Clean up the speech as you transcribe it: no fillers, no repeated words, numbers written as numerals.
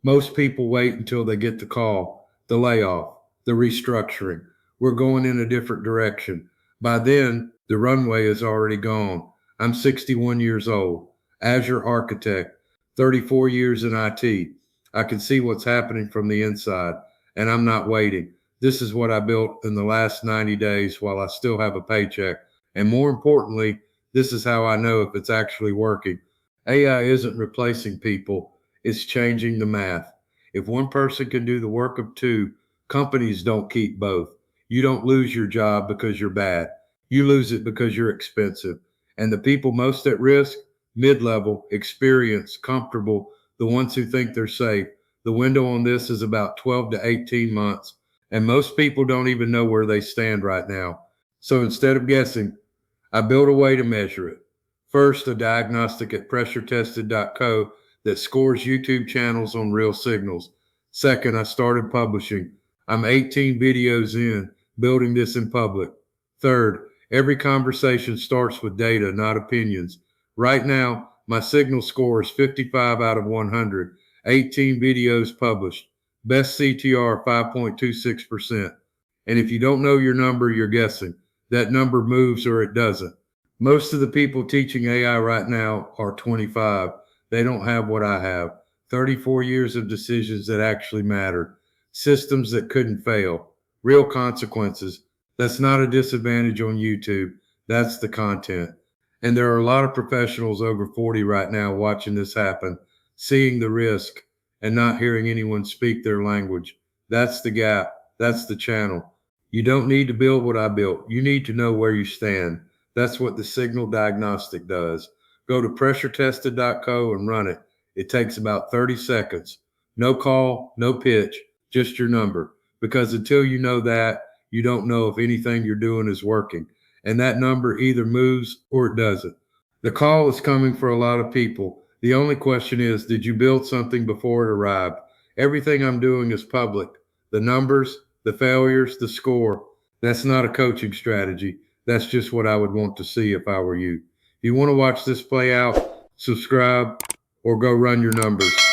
Most people wait until they get the call, the layoff, the restructuring. We're going in a different direction. By then, the runway is already gone. I'm 61 years old, Azure Architect, 34 years in IT. I can see what's happening from the inside, and I'm not waiting. This is what I built in the last 90 days while I still have a paycheck. And more importantly, this is how I know if it's actually working. AI isn't replacing people, it's changing the math. If one person can do the work of two, companies don't keep both. You don't lose your job because you're bad. You lose it because you're expensive. And the people most at risk, mid level, experienced, comfortable, the ones who think they're safe. The window on this is about 12 to 18 months. And most people don't even know where they stand right now. So instead of guessing, I built a way to measure it. First, a diagnostic at pressuretested.co that scores YouTube channels on real signals. Second, I started publishing. I'm 18 videos in, building this in public. Third, every conversation starts with data, not opinions. Right now, my signal score is 55 out of 100, 18 videos published. Best CTR 5.26%. And if you don't know your number, you're guessing. That number moves or it doesn't. Most of the people teaching AI right now are 25. They don't have what I have. 34 years of decisions that actually matter. Systems that couldn't fail. Real consequences. That's not a disadvantage on YouTube. That's the content. And there are a lot of professionals over 40 right now watching this happen, seeing the risk and not hearing anyone speak their language. That's the gap. That's the channel. You don't need to build what I built. You need to know where you stand. That's what the signal diagnostic does. Go to pressuretested.co and run it. It takes about 30 seconds. No call, no pitch, just your number. Because until you know that, you don't know if anything you're doing is working. And that number either moves or it doesn't. The call is coming for a lot of people. The only question is, did you build something before it arrived? Everything I'm doing is public. The numbers, the failures, the score. That's not a coaching strategy. That's just what I would want to see if I were you. If you want to watch this play out, subscribe or go run your numbers.